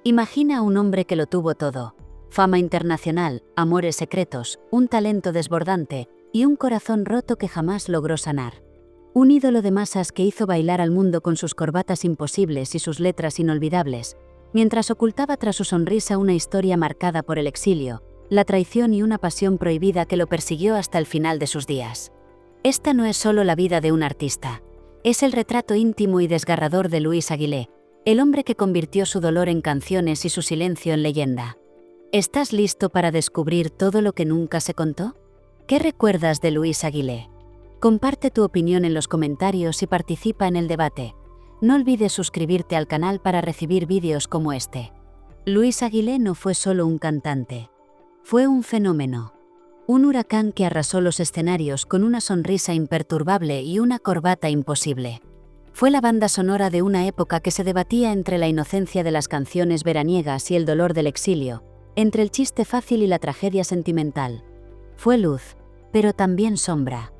Imagina a un hombre que lo tuvo todo: fama internacional, amores secretos, un talento desbordante y un corazón roto que jamás logró sanar. Un ídolo de masas que hizo bailar al mundo con sus corbatas imposibles y sus letras inolvidables, mientras ocultaba tras su sonrisa una historia marcada por el exilio, la traición y una pasión prohibida que lo persiguió hasta el final de sus días. Esta no es solo la vida de un artista, es el retrato íntimo y desgarrador de Luis Aguilé, el hombre que convirtió su dolor en canciones y su silencio en leyenda. ¿Estás listo para descubrir todo lo que nunca se contó? ¿Qué recuerdas de Luis Aguilé? Comparte tu opinión en los comentarios y participa en el debate. No olvides suscribirte al canal para recibir vídeos como este. Luis Aguilé no fue solo un cantante. Fue un fenómeno. Un huracán que arrasó los escenarios con una sonrisa imperturbable y una corbata imposible. Fue la banda sonora de una época que se debatía entre la inocencia de las canciones veraniegas y el dolor del exilio, entre el chiste fácil y la tragedia sentimental. Fue luz, pero también sombra.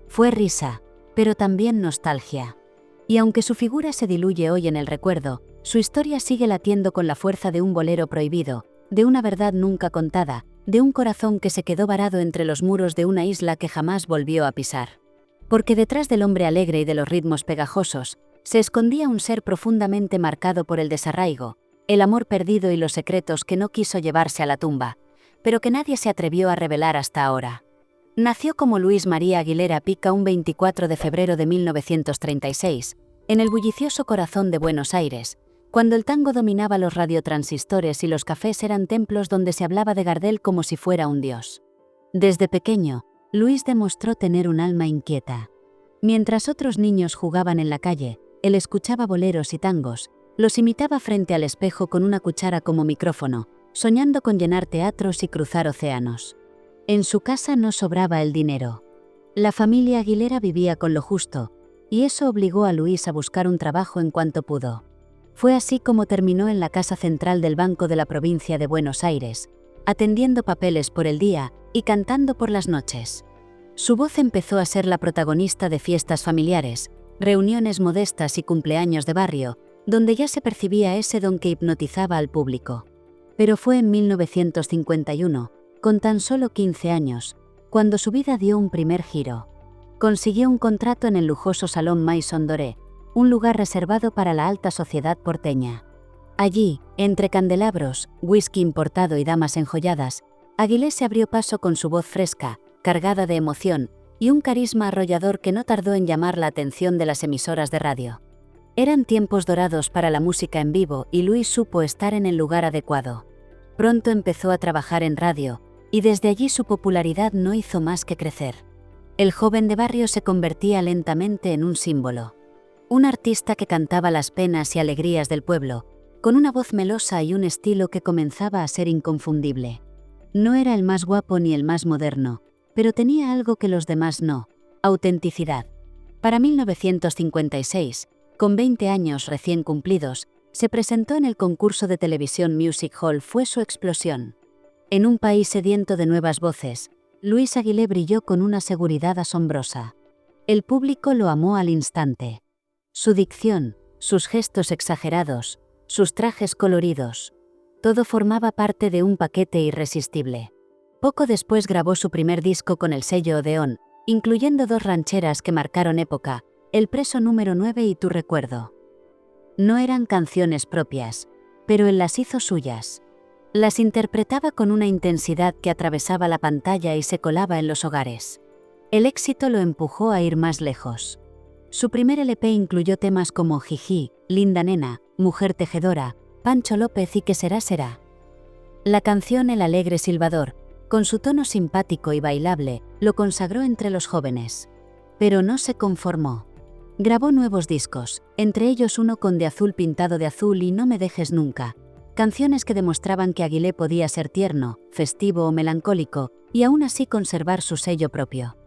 Fue risa, pero también nostalgia. Y aunque su figura se diluye hoy en el recuerdo, su historia sigue latiendo con la fuerza de un bolero prohibido, de una verdad nunca contada, de un corazón que se quedó varado entre los muros de una isla que jamás volvió a pisar. Porque detrás del hombre alegre y de los ritmos pegajosos, se escondía un ser profundamente marcado por el desarraigo, el amor perdido y los secretos que no quiso llevarse a la tumba, pero que nadie se atrevió a revelar hasta ahora. Nació como Luis María Aguilera Pica un 24 de febrero de 1936, en el bullicioso corazón de Buenos Aires, cuando el tango dominaba los radiotransistores y los cafés eran templos donde se hablaba de Gardel como si fuera un dios. Desde pequeño, Luis demostró tener un alma inquieta. Mientras otros niños jugaban en la calle, él escuchaba boleros y tangos, los imitaba frente al espejo con una cuchara como micrófono, soñando con llenar teatros y cruzar océanos. En su casa no sobraba el dinero. La familia Aguilera vivía con lo justo, y eso obligó a Luis a buscar un trabajo en cuanto pudo. Fue así como terminó en la casa central del Banco de la provincia de Buenos Aires, atendiendo papeles por el día y cantando por las noches. Su voz empezó a ser la protagonista de fiestas familiares, reuniones modestas y cumpleaños de barrio, donde ya se percibía ese don que hipnotizaba al público. Pero fue en 1951, con tan solo 15 años, cuando su vida dio un primer giro. Consiguió un contrato en el lujoso Salón Maison Doré, un lugar reservado para la alta sociedad porteña. Allí, entre candelabros, whisky importado y damas enjolladas, Aguilé se abrió paso con su voz fresca, cargada de emoción, y un carisma arrollador que no tardó en llamar la atención de las emisoras de radio. Eran tiempos dorados para la música en vivo y Luis supo estar en el lugar adecuado. Pronto empezó a trabajar en radio, y desde allí su popularidad no hizo más que crecer. El joven de barrio se convertía lentamente en un símbolo. Un artista que cantaba las penas y alegrías del pueblo, con una voz melosa y un estilo que comenzaba a ser inconfundible. No era el más guapo ni el más moderno, pero tenía algo que los demás no: autenticidad. Para 1956, con 20 años recién cumplidos, se presentó en el concurso de televisión Music Hall. Fue su explosión. En un país sediento de nuevas voces, Luis Aguilé brilló con una seguridad asombrosa. El público lo amó al instante. Su dicción, sus gestos exagerados, sus trajes coloridos, todo formaba parte de un paquete irresistible. Poco después grabó su primer disco con el sello Odeón, incluyendo 2 rancheras que marcaron época: El preso número 9 y Tu recuerdo. No eran canciones propias, pero él las hizo suyas. Las interpretaba con una intensidad que atravesaba la pantalla y se colaba en los hogares. El éxito lo empujó a ir más lejos. Su primer LP incluyó temas como Jiji, Linda Nena, Mujer Tejedora, Pancho López y ¿Qué será será? La canción El alegre silbador, con su tono simpático y bailable, lo consagró entre los jóvenes. Pero no se conformó. Grabó nuevos discos, entre ellos uno con De azul pintado de azul y No me dejes nunca, canciones que demostraban que Aguilé podía ser tierno, festivo o melancólico, y aún así conservar su sello propio.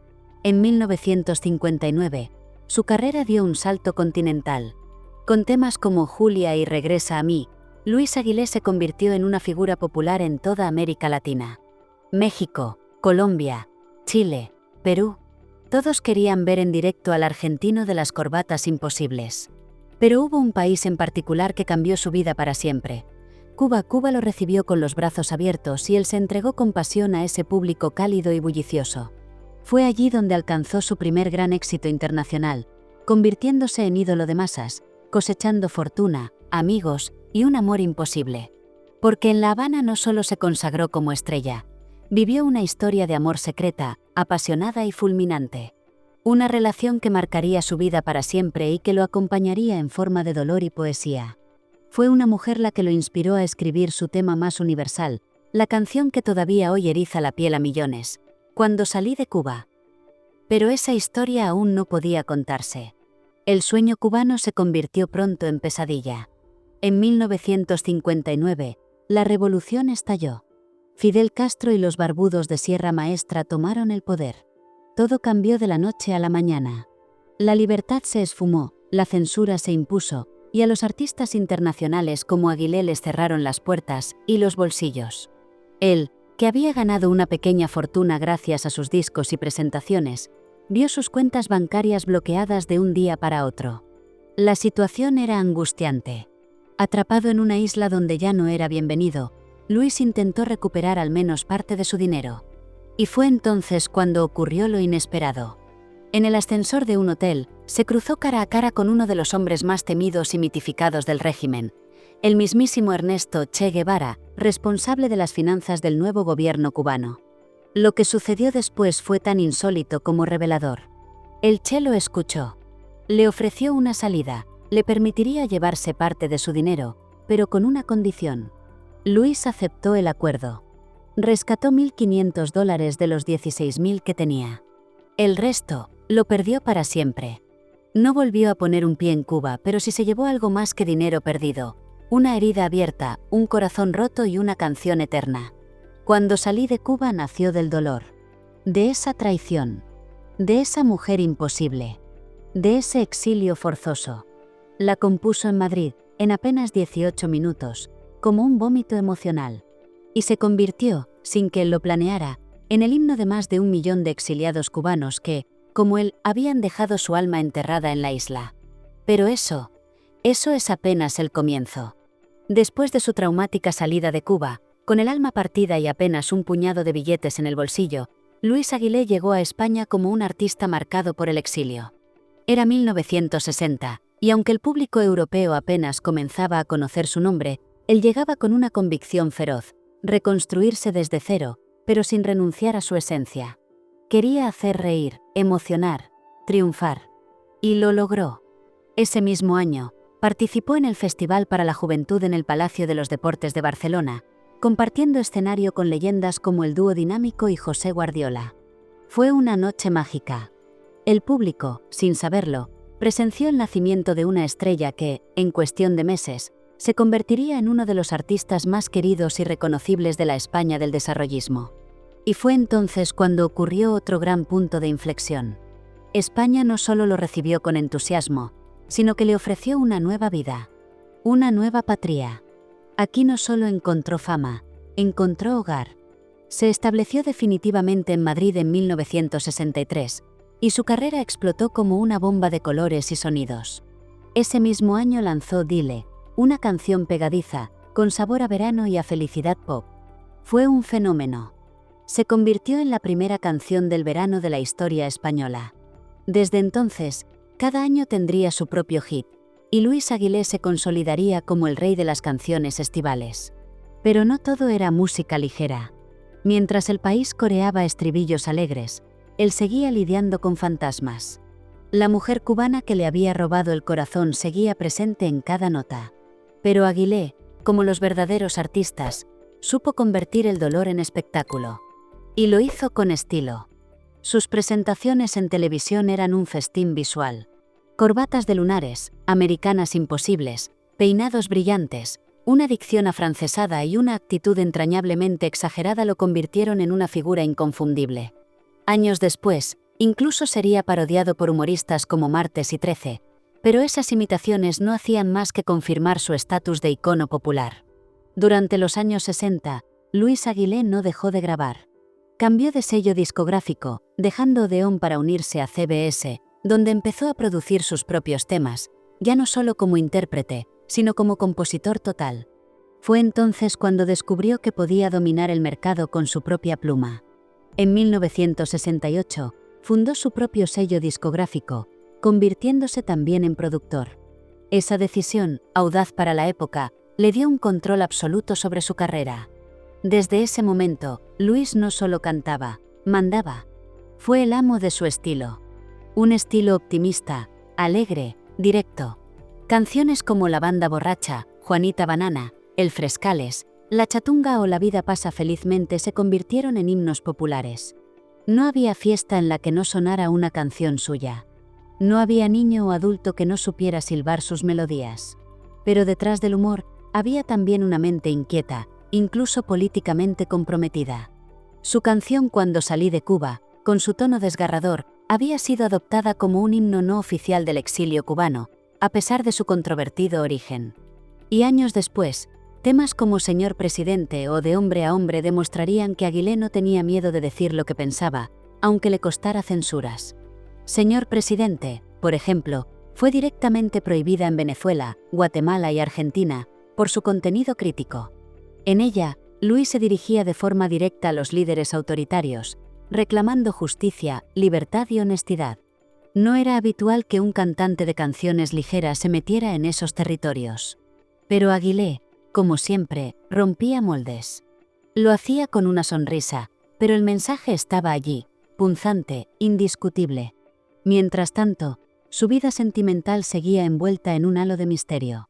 En 1959, su carrera dio un salto continental. Con temas como Julia y Regresa a mí, Luis Aguilé se convirtió en una figura popular en toda América Latina. México, Colombia, Chile, Perú, todos querían ver en directo al argentino de las corbatas imposibles. Pero hubo un país en particular que cambió su vida para siempre. Cuba lo recibió con los brazos abiertos y él se entregó con pasión a ese público cálido y bullicioso. Fue allí donde alcanzó su primer gran éxito internacional, convirtiéndose en ídolo de masas, cosechando fortuna, amigos y un amor imposible. Porque en La Habana no solo se consagró como estrella, vivió una historia de amor secreta, apasionada y fulminante. Una relación que marcaría su vida para siempre y que lo acompañaría en forma de dolor y poesía. Fue una mujer la que lo inspiró a escribir su tema más universal, la canción que todavía hoy eriza la piel a millones, Cuando salí de Cuba. Pero esa historia aún no podía contarse. El sueño cubano se convirtió pronto en pesadilla. En 1959, la revolución estalló. Fidel Castro y los barbudos de Sierra Maestra tomaron el poder. Todo cambió de la noche a la mañana. La libertad se esfumó, la censura se impuso, y a los artistas internacionales como Aguilé les cerraron las puertas y los bolsillos. Él, que había ganado una pequeña fortuna gracias a sus discos y presentaciones, vio sus cuentas bancarias bloqueadas de un día para otro. La situación era angustiante. Atrapado en una isla donde ya no era bienvenido, Luis intentó recuperar al menos parte de su dinero. Y fue entonces cuando ocurrió lo inesperado. En el ascensor de un hotel, se cruzó cara a cara con uno de los hombres más temidos y mitificados del régimen, el mismísimo Ernesto Che Guevara, responsable de las finanzas del nuevo gobierno cubano. Lo que sucedió después fue tan insólito como revelador. El Che lo escuchó. Le ofreció una salida, le permitiría llevarse parte de su dinero, pero con una condición. Luis aceptó el acuerdo. Rescató $1.500 de los 16.000 que tenía. El resto lo perdió para siempre. No volvió a poner un pie en Cuba, pero sí se llevó algo más que dinero perdido, una herida abierta, un corazón roto y una canción eterna. Cuando salí de Cuba nació del dolor, de esa traición, de esa mujer imposible, de ese exilio forzoso. La compuso en Madrid, en apenas 18 minutos, como un vómito emocional, y se convirtió, sin que él lo planeara, en el himno de más de 1 millón de exiliados cubanos que, como él, habían dejado su alma enterrada en la isla. Pero eso es apenas el comienzo. Después de su traumática salida de Cuba, con el alma partida y apenas un puñado de billetes en el bolsillo, Luis Aguilé llegó a España como un artista marcado por el exilio. Era 1960, y aunque el público europeo apenas comenzaba a conocer su nombre, él llegaba con una convicción feroz: reconstruirse desde cero, pero sin renunciar a su esencia. Quería hacer reír, emocionar, triunfar. Y lo logró. Ese mismo año, participó en el Festival para la Juventud en el Palacio de los Deportes de Barcelona, compartiendo escenario con leyendas como el dúo Dinámico y José Guardiola. Fue una noche mágica. El público, sin saberlo, presenció el nacimiento de una estrella que, en cuestión de meses, se convertiría en uno de los artistas más queridos y reconocibles de la España del desarrollismo. Y fue entonces cuando ocurrió otro gran punto de inflexión. España no solo lo recibió con entusiasmo, sino que le ofreció una nueva vida, una nueva patria. Aquí no solo encontró fama, encontró hogar. Se estableció definitivamente en Madrid en 1963, y su carrera explotó como una bomba de colores y sonidos. Ese mismo año lanzó Dile, una canción pegadiza, con sabor a verano y a felicidad pop. Fue un fenómeno. Se convirtió en la primera canción del verano de la historia española. Desde entonces, cada año tendría su propio hit, y Luis Aguilé se consolidaría como el rey de las canciones estivales. Pero no todo era música ligera. Mientras el país coreaba estribillos alegres, él seguía lidiando con fantasmas. La mujer cubana que le había robado el corazón seguía presente en cada nota. Pero Aguilé, como los verdaderos artistas, supo convertir el dolor en espectáculo. Y lo hizo con estilo. Sus presentaciones en televisión eran un festín visual. Corbatas de lunares, americanas imposibles, peinados brillantes, una dicción afrancesada y una actitud entrañablemente exagerada lo convirtieron en una figura inconfundible. Años después, incluso sería parodiado por humoristas como Martes y Trece, pero esas imitaciones no hacían más que confirmar su estatus de icono popular. Durante los años 60, Luis Aguilé no dejó de grabar. Cambió de sello discográfico, dejando Odeón para unirse a CBS, donde empezó a producir sus propios temas, ya no solo como intérprete, sino como compositor total. Fue entonces cuando descubrió que podía dominar el mercado con su propia pluma. En 1968, fundó su propio sello discográfico, convirtiéndose también en productor. Esa decisión, audaz para la época, le dio un control absoluto sobre su carrera. Desde ese momento, Luis no solo cantaba, mandaba. Fue el amo de su estilo. Un estilo optimista, alegre, directo. Canciones como La Banda Borracha, Juanita Banana, El Frescales, La Chatunga o La Vida Pasa Felizmente se convirtieron en himnos populares. No había fiesta en la que no sonara una canción suya. No había niño o adulto que no supiera silbar sus melodías. Pero detrás del humor, había también una mente inquieta, incluso políticamente comprometida. Su canción Cuando salí de Cuba, con su tono desgarrador, había sido adoptada como un himno no oficial del exilio cubano, a pesar de su controvertido origen. Y años después, temas como Señor Presidente o De hombre a hombre demostrarían que Aguilé no tenía miedo de decir lo que pensaba, aunque le costara censuras. Señor Presidente, por ejemplo, fue directamente prohibida en Venezuela, Guatemala y Argentina, por su contenido crítico. En ella, Luis se dirigía de forma directa a los líderes autoritarios, reclamando justicia, libertad y honestidad. No era habitual que un cantante de canciones ligeras se metiera en esos territorios. Pero Aguilé, como siempre, rompía moldes. Lo hacía con una sonrisa, pero el mensaje estaba allí, punzante, indiscutible. Mientras tanto, su vida sentimental seguía envuelta en un halo de misterio.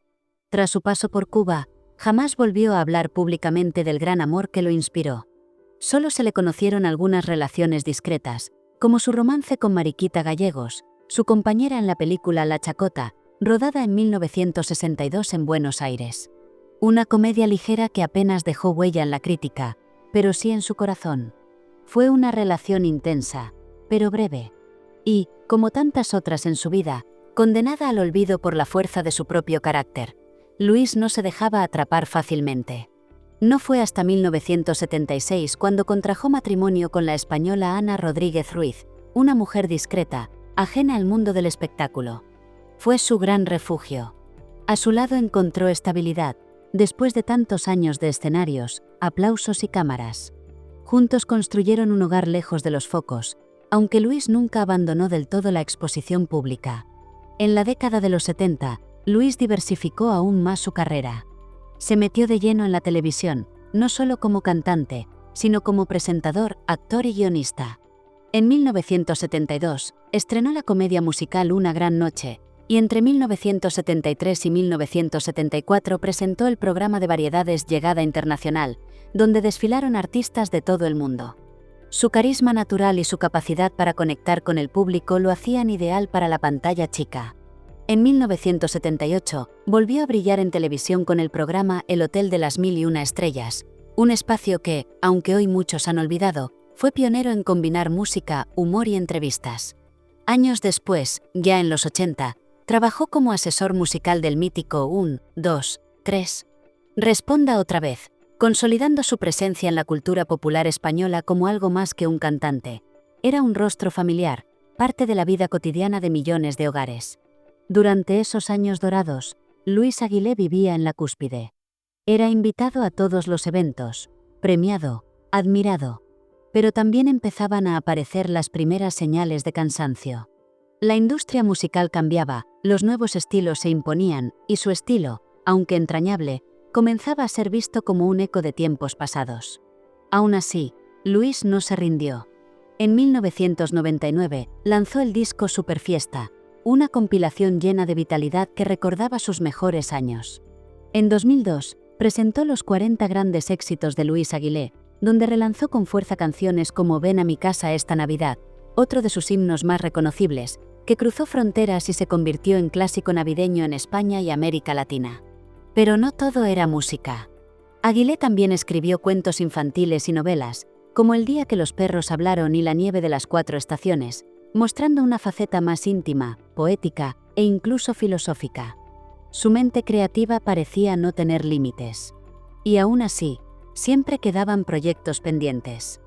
Tras su paso por Cuba, jamás volvió a hablar públicamente del gran amor que lo inspiró. Solo se le conocieron algunas relaciones discretas, como su romance con Mariquita Gallegos, su compañera en la película La Chacota, rodada en 1962 en Buenos Aires. Una comedia ligera que apenas dejó huella en la crítica, pero sí en su corazón. Fue una relación intensa, pero breve. Y, como tantas otras en su vida, condenada al olvido por la fuerza de su propio carácter, Luis no se dejaba atrapar fácilmente. No fue hasta 1976 cuando contrajo matrimonio con la española Ana Rodríguez Ruiz, una mujer discreta, ajena al mundo del espectáculo. Fue su gran refugio. A su lado encontró estabilidad, después de tantos años de escenarios, aplausos y cámaras. Juntos construyeron un hogar lejos de los focos, aunque Luis nunca abandonó del todo la exposición pública. En la década de los 70, Luis diversificó aún más su carrera. Se metió de lleno en la televisión, no solo como cantante, sino como presentador, actor y guionista. En 1972, estrenó la comedia musical Una gran noche, y entre 1973 y 1974 presentó el programa de variedades Llegada Internacional, donde desfilaron artistas de todo el mundo. Su carisma natural y su capacidad para conectar con el público lo hacían ideal para la pantalla chica. En 1978, volvió a brillar en televisión con el programa El Hotel de las Mil y Una Estrellas, un espacio que, aunque hoy muchos han olvidado, fue pionero en combinar música, humor y entrevistas. Años después, ya en los 80, trabajó como asesor musical del mítico 1, 2, 3. Responda otra vez, consolidando su presencia en la cultura popular española como algo más que un cantante. Era un rostro familiar, parte de la vida cotidiana de millones de hogares. Durante esos años dorados, Luis Aguilé vivía en la cúspide. Era invitado a todos los eventos, premiado, admirado. Pero también empezaban a aparecer las primeras señales de cansancio. La industria musical cambiaba, los nuevos estilos se imponían, y su estilo, aunque entrañable, comenzaba a ser visto como un eco de tiempos pasados. Aún así, Luis no se rindió. En 1999, lanzó el disco Superfiesta, una compilación llena de vitalidad que recordaba sus mejores años. En 2002, presentó los 40 grandes éxitos de Luis Aguilé, donde relanzó con fuerza canciones como Ven a mi casa esta Navidad, otro de sus himnos más reconocibles, que cruzó fronteras y se convirtió en clásico navideño en España y América Latina. Pero no todo era música. Aguilé también escribió cuentos infantiles y novelas, como El día que los perros hablaron y La nieve de las 4 estaciones, mostrando una faceta más íntima, poética e incluso filosófica. Su mente creativa parecía no tener límites. Y aún así, siempre quedaban proyectos pendientes.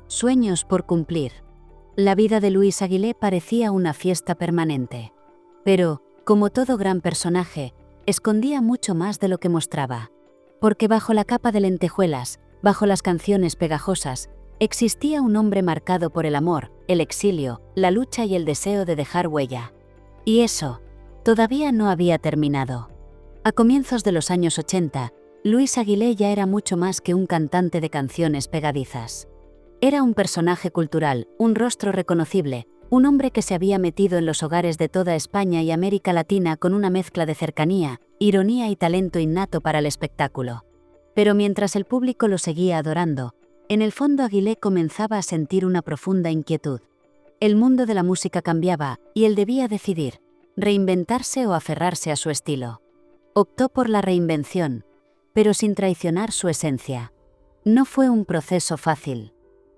Sueños por cumplir. La vida de Luis Aguilé parecía una fiesta permanente. Pero, como todo gran personaje, escondía mucho más de lo que mostraba. Porque bajo la capa de lentejuelas, bajo las canciones pegajosas, existía un hombre marcado por el amor, el exilio, la lucha y el deseo de dejar huella. Y eso, todavía no había terminado. A comienzos de los años 80, Luis Aguilé ya era mucho más que un cantante de canciones pegadizas. Era un personaje cultural, un rostro reconocible, un hombre que se había metido en los hogares de toda España y América Latina con una mezcla de cercanía, ironía y talento innato para el espectáculo. Pero mientras el público lo seguía adorando, en el fondo Aguilé comenzaba a sentir una profunda inquietud. El mundo de la música cambiaba, y él debía decidir, reinventarse o aferrarse a su estilo. Optó por la reinvención, pero sin traicionar su esencia. No fue un proceso fácil.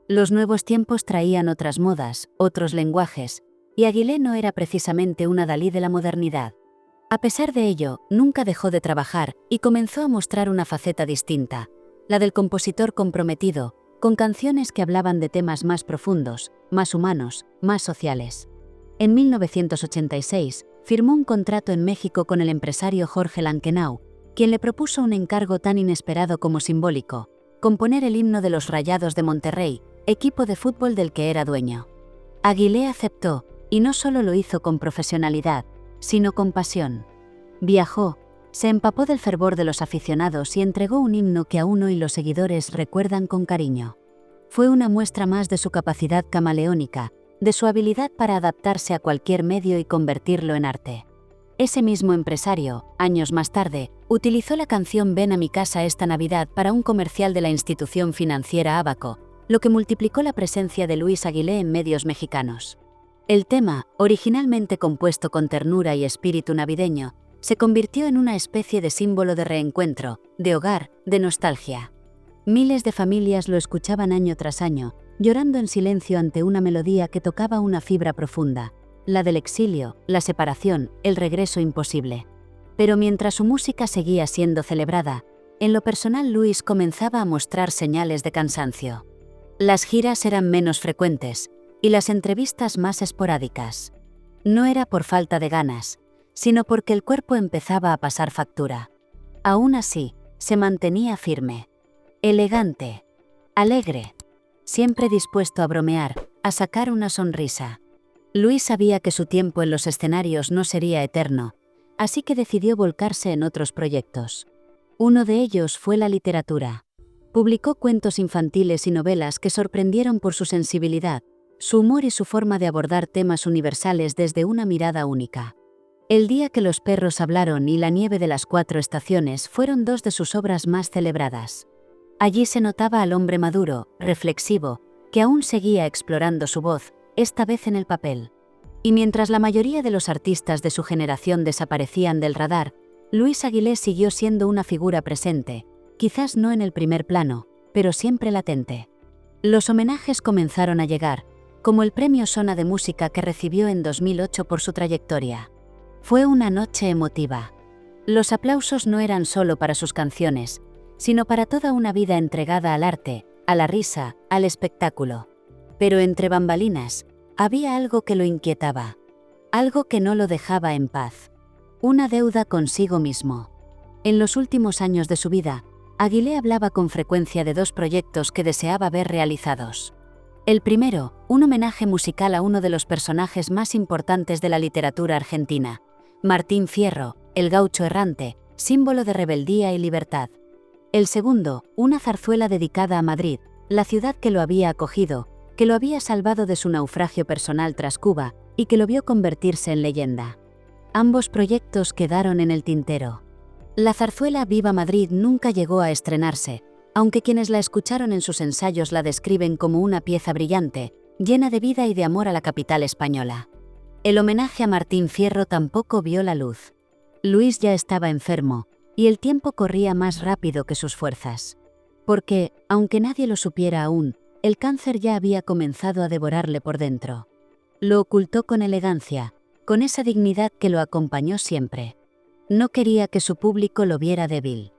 Los nuevos tiempos traían otras modas, otros lenguajes, y Aguilé no era precisamente una Dalí de la modernidad. A pesar de ello, nunca dejó de trabajar y comenzó a mostrar una faceta distinta, la del compositor comprometido, con canciones que hablaban de temas más profundos, más humanos, más sociales. En 1986, firmó un contrato en México con el empresario Jorge Lankenau, quien le propuso un encargo tan inesperado como simbólico: componer el himno de los Rayados de Monterrey, equipo de fútbol del que era dueño. Aguilé aceptó, y no solo lo hizo con profesionalidad, sino con pasión. Viajó, se empapó del fervor de los aficionados y entregó un himno que aún hoy los seguidores recuerdan con cariño. Fue una muestra más de su capacidad camaleónica, de su habilidad para adaptarse a cualquier medio y convertirlo en arte. Ese mismo empresario, años más tarde, utilizó la canción Ven a mi casa esta Navidad para un comercial de la institución financiera Abaco, lo que multiplicó la presencia de Luis Aguilé en medios mexicanos. El tema, originalmente compuesto con ternura y espíritu navideño, se convirtió en una especie de símbolo de reencuentro, de hogar, de nostalgia. Miles de familias lo escuchaban año tras año, llorando en silencio ante una melodía que tocaba una fibra profunda, la del exilio, la separación, el regreso imposible. Pero mientras su música seguía siendo celebrada, en lo personal Luis comenzaba a mostrar señales de cansancio. Las giras eran menos frecuentes, y las entrevistas más esporádicas. No era por falta de ganas, sino porque el cuerpo empezaba a pasar factura. Aún así, se mantenía firme, elegante, alegre, siempre dispuesto a bromear, a sacar una sonrisa. Luis sabía que su tiempo en los escenarios no sería eterno, así que decidió volcarse en otros proyectos. Uno de ellos fue la literatura. Publicó cuentos infantiles y novelas que sorprendieron por su sensibilidad, su humor y su forma de abordar temas universales desde una mirada única. El día que los perros hablaron y La nieve de las 4 estaciones fueron dos de sus obras más celebradas. Allí se notaba al hombre maduro, reflexivo, que aún seguía explorando su voz, esta vez en el papel. Y mientras la mayoría de los artistas de su generación desaparecían del radar, Luis Aguilé siguió siendo una figura presente, quizás no en el primer plano, pero siempre latente. Los homenajes comenzaron a llegar, como el Premio Sona de Música que recibió en 2008 por su trayectoria. Fue una noche emotiva. Los aplausos no eran solo para sus canciones, sino para toda una vida entregada al arte, a la risa, al espectáculo. Pero entre bambalinas, había algo que lo inquietaba, algo que no lo dejaba en paz. Una deuda consigo mismo. En los últimos años de su vida, Aguilé hablaba con frecuencia de dos proyectos que deseaba ver realizados. El primero, un homenaje musical a uno de los personajes más importantes de la literatura argentina, Martín Fierro, el gaucho errante, símbolo de rebeldía y libertad. El segundo, una zarzuela dedicada a Madrid, la ciudad que lo había acogido, que lo había salvado de su naufragio personal tras Cuba y que lo vio convertirse en leyenda. Ambos proyectos quedaron en el tintero. La zarzuela Viva Madrid nunca llegó a estrenarse, aunque quienes la escucharon en sus ensayos la describen como una pieza brillante, llena de vida y de amor a la capital española. El homenaje a Martín Fierro tampoco vio la luz. Luis ya estaba enfermo, y el tiempo corría más rápido que sus fuerzas. Porque, aunque nadie lo supiera aún, el cáncer ya había comenzado a devorarle por dentro. Lo ocultó con elegancia, con esa dignidad que lo acompañó siempre. No quería que su público lo viera débil.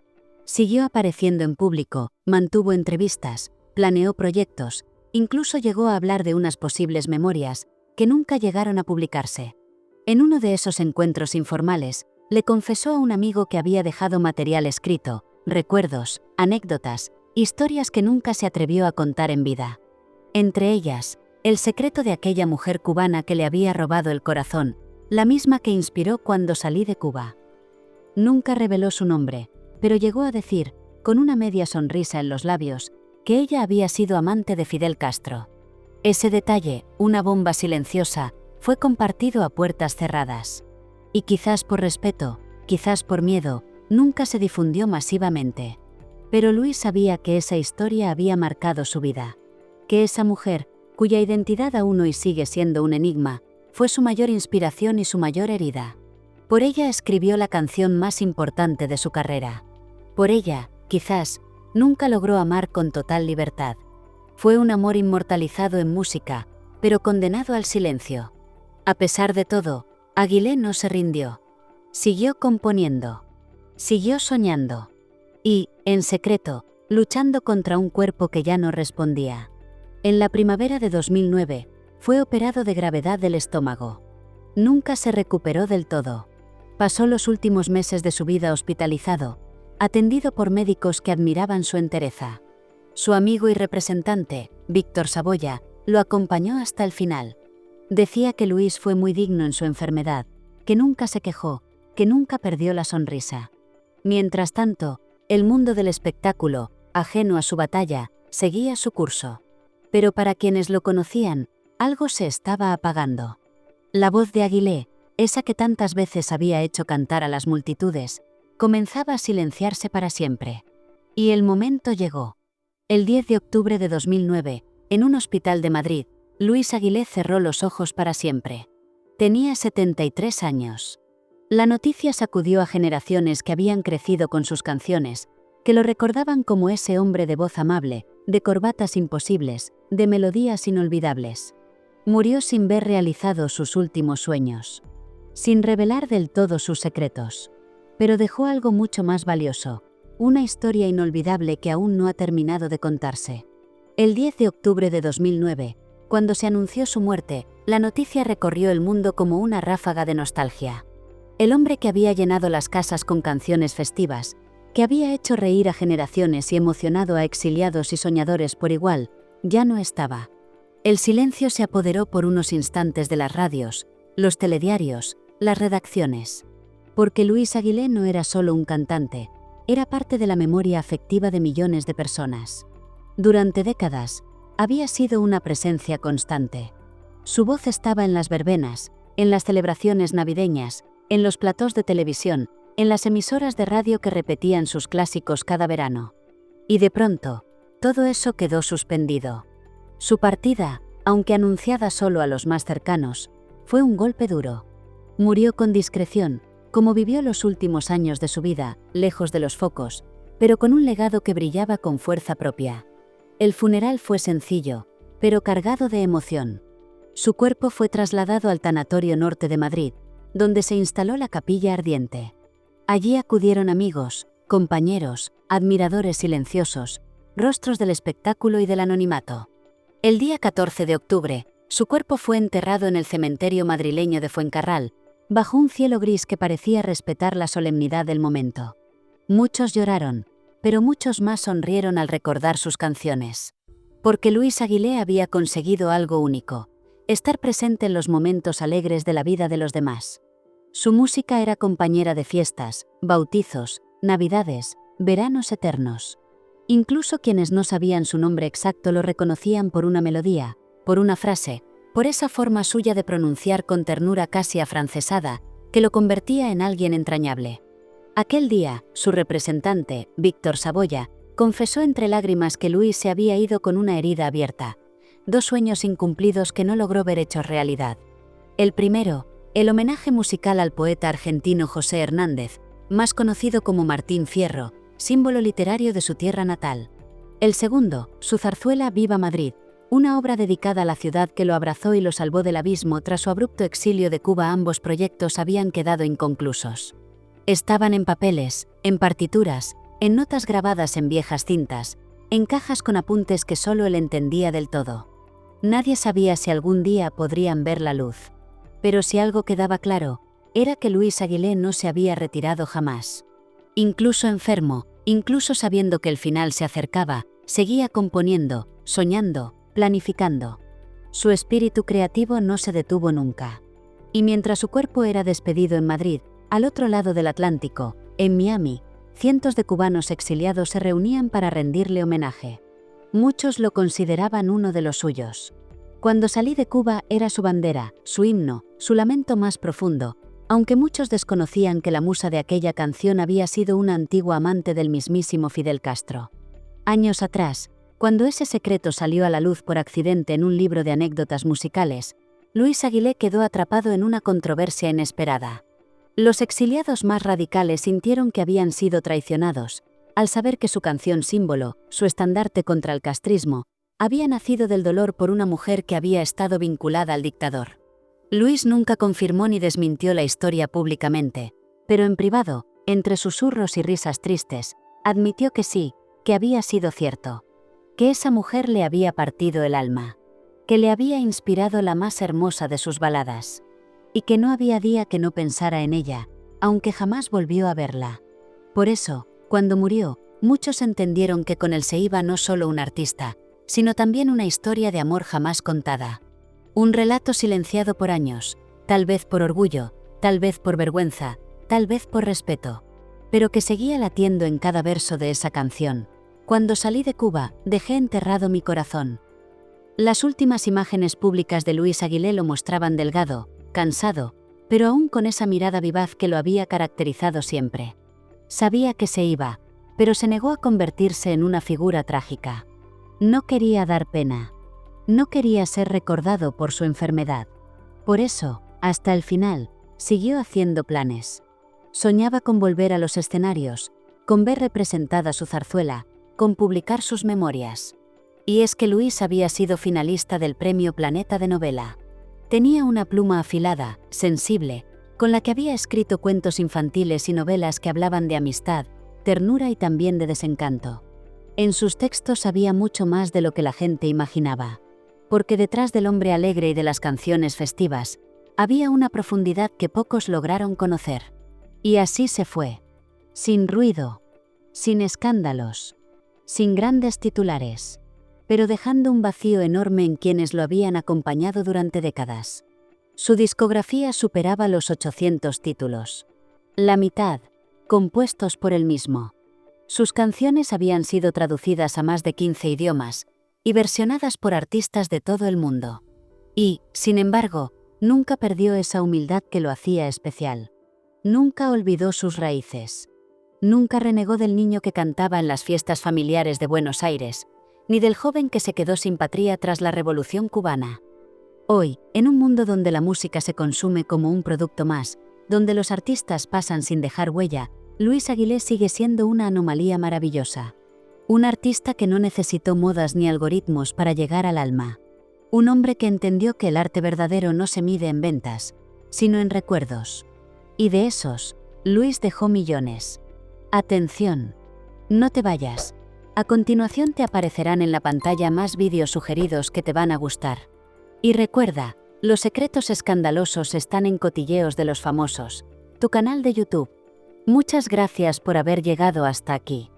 Siguió apareciendo en público, mantuvo entrevistas, planeó proyectos, incluso llegó a hablar de unas posibles memorias que nunca llegaron a publicarse. En uno de esos encuentros informales, le confesó a un amigo que había dejado material escrito, recuerdos, anécdotas, historias que nunca se atrevió a contar en vida. Entre ellas, el secreto de aquella mujer cubana que le había robado el corazón, la misma que inspiró Cuando salí de Cuba. Nunca reveló su nombre, pero llegó a decir, con una media sonrisa en los labios, que ella había sido amante de Fidel Castro. Ese detalle, una bomba silenciosa, fue compartido a puertas cerradas. Y quizás por respeto, quizás por miedo, nunca se difundió masivamente. Pero Luis sabía que esa historia había marcado su vida. Que esa mujer, cuya identidad aún hoy sigue siendo un enigma, fue su mayor inspiración y su mayor herida. Por ella escribió la canción más importante de su carrera. Por ella, quizás, nunca logró amar con total libertad. Fue un amor inmortalizado en música, pero condenado al silencio. A pesar de todo, Aguilé no se rindió. Siguió componiendo. Siguió soñando. Y, en secreto, luchando contra un cuerpo que ya no respondía. En la primavera de 2009, fue operado de gravedad del estómago. Nunca se recuperó del todo. Pasó los últimos meses de su vida hospitalizado, atendido por médicos que admiraban su entereza. Su amigo y representante, Víctor Saboya, lo acompañó hasta el final. Decía que Luis fue muy digno en su enfermedad, que nunca se quejó, que nunca perdió la sonrisa. Mientras tanto, el mundo del espectáculo, ajeno a su batalla, seguía su curso. Pero para quienes lo conocían, algo se estaba apagando. La voz de Aguilé, esa que tantas veces había hecho cantar a las multitudes, comenzaba a silenciarse para siempre. Y el momento llegó. El 10 de octubre de 2009, en un hospital de Madrid, Luis Aguilé cerró los ojos para siempre. Tenía 73 años. La noticia sacudió a generaciones que habían crecido con sus canciones, que lo recordaban como ese hombre de voz amable, de corbatas imposibles, de melodías inolvidables. Murió sin ver realizados sus últimos sueños, sin revelar del todo sus secretos. Pero dejó algo mucho más valioso, una historia inolvidable que aún no ha terminado de contarse. El 10 de octubre de 2009, cuando se anunció su muerte, la noticia recorrió el mundo como una ráfaga de nostalgia. El hombre que había llenado las casas con canciones festivas, que había hecho reír a generaciones y emocionado a exiliados y soñadores por igual, ya no estaba. El silencio se apoderó por unos instantes de las radios, los telediarios, las redacciones. Porque Luis Aguilé no era solo un cantante, era parte de la memoria afectiva de millones de personas. Durante décadas, había sido una presencia constante. Su voz estaba en las verbenas, en las celebraciones navideñas, en los platós de televisión, en las emisoras de radio que repetían sus clásicos cada verano. Y de pronto, todo eso quedó suspendido. Su partida, aunque anunciada solo a los más cercanos, fue un golpe duro. Murió con discreción, como vivió los últimos años de su vida, lejos de los focos, pero con un legado que brillaba con fuerza propia. El funeral fue sencillo, pero cargado de emoción. Su cuerpo fue trasladado al Tanatorio Norte de Madrid, donde se instaló la capilla ardiente. Allí acudieron amigos, compañeros, admiradores silenciosos, rostros del espectáculo y del anonimato. El día 14 de octubre, su cuerpo fue enterrado en el cementerio madrileño de Fuencarral, bajo un cielo gris que parecía respetar la solemnidad del momento. Muchos lloraron, pero muchos más sonrieron al recordar sus canciones. Porque Luis Aguilé había conseguido algo único: estar presente en los momentos alegres de la vida de los demás. Su música era compañera de fiestas, bautizos, navidades, veranos eternos. Incluso quienes no sabían su nombre exacto lo reconocían por una melodía, por una frase, por esa forma suya de pronunciar con ternura casi afrancesada, que lo convertía en alguien entrañable. Aquel día, su representante, Víctor Saboya, confesó entre lágrimas que Luis se había ido con una herida abierta, 2 sueños incumplidos que no logró ver hechos realidad. El primero, el homenaje musical al poeta argentino José Hernández, más conocido como Martín Fierro, símbolo literario de su tierra natal. El segundo, su zarzuela Viva Madrid, una obra dedicada a la ciudad que lo abrazó y lo salvó del abismo tras su abrupto exilio de Cuba. Ambos proyectos habían quedado inconclusos. Estaban en papeles, en partituras, en notas grabadas en viejas cintas, en cajas con apuntes que solo él entendía del todo. Nadie sabía si algún día podrían ver la luz. Pero si algo quedaba claro, era que Luis Aguilé no se había retirado jamás. Incluso enfermo, incluso sabiendo que el final se acercaba, seguía componiendo, soñando, planificando. Su espíritu creativo no se detuvo nunca. Y mientras su cuerpo era despedido en Madrid, al otro lado del Atlántico, en Miami, cientos de cubanos exiliados se reunían para rendirle homenaje. Muchos lo consideraban uno de los suyos. Cuando salí de Cuba era su bandera, su himno, su lamento más profundo, aunque muchos desconocían que la musa de aquella canción había sido una antigua amante del mismísimo Fidel Castro. Años atrás, cuando ese secreto salió a la luz por accidente en un libro de anécdotas musicales, Luis Aguilé quedó atrapado en una controversia inesperada. Los exiliados más radicales sintieron que habían sido traicionados, al saber que su canción símbolo, su estandarte contra el castrismo, había nacido del dolor por una mujer que había estado vinculada al dictador. Luis nunca confirmó ni desmintió la historia públicamente, pero en privado, entre susurros y risas tristes, admitió que sí, que había sido cierto, que esa mujer le había partido el alma, que le había inspirado la más hermosa de sus baladas, y que no había día que no pensara en ella, aunque jamás volvió a verla. Por eso, cuando murió, muchos entendieron que con él se iba no solo un artista, sino también una historia de amor jamás contada. Un relato silenciado por años, tal vez por orgullo, tal vez por vergüenza, tal vez por respeto, pero que seguía latiendo en cada verso de esa canción. Cuando salí de Cuba, dejé enterrado mi corazón. Las últimas imágenes públicas de Luis Aguilé lo mostraban delgado, cansado, pero aún con esa mirada vivaz que lo había caracterizado siempre. Sabía que se iba, pero se negó a convertirse en una figura trágica. No quería dar pena. No quería ser recordado por su enfermedad. Por eso, hasta el final, siguió haciendo planes. Soñaba con volver a los escenarios, con ver representada su zarzuela, con publicar sus memorias. Y es que Luis había sido finalista del Premio Planeta de Novela. Tenía una pluma afilada, sensible, con la que había escrito cuentos infantiles y novelas que hablaban de amistad, ternura y también de desencanto. En sus textos había mucho más de lo que la gente imaginaba, porque detrás del hombre alegre y de las canciones festivas, había una profundidad que pocos lograron conocer. Y así se fue. Sin ruido, sin escándalos, sin grandes titulares, pero dejando un vacío enorme en quienes lo habían acompañado durante décadas. Su discografía superaba los 800 títulos. La mitad, compuestos por él mismo. Sus canciones habían sido traducidas a más de 15 idiomas y versionadas por artistas de todo el mundo. Y, sin embargo, nunca perdió esa humildad que lo hacía especial. Nunca olvidó sus raíces. Nunca renegó del niño que cantaba en las fiestas familiares de Buenos Aires, ni del joven que se quedó sin patria tras la Revolución cubana. Hoy, en un mundo donde la música se consume como un producto más, donde los artistas pasan sin dejar huella, Luis Aguilé sigue siendo una anomalía maravillosa. Un artista que no necesitó modas ni algoritmos para llegar al alma. Un hombre que entendió que el arte verdadero no se mide en ventas, sino en recuerdos. Y de esos, Luis dejó millones. Atención. No te vayas. A continuación te aparecerán en la pantalla más vídeos sugeridos que te van a gustar. Y recuerda, los secretos escandalosos están en Cotilleos de los Famosos, tu canal de YouTube. Muchas gracias por haber llegado hasta aquí.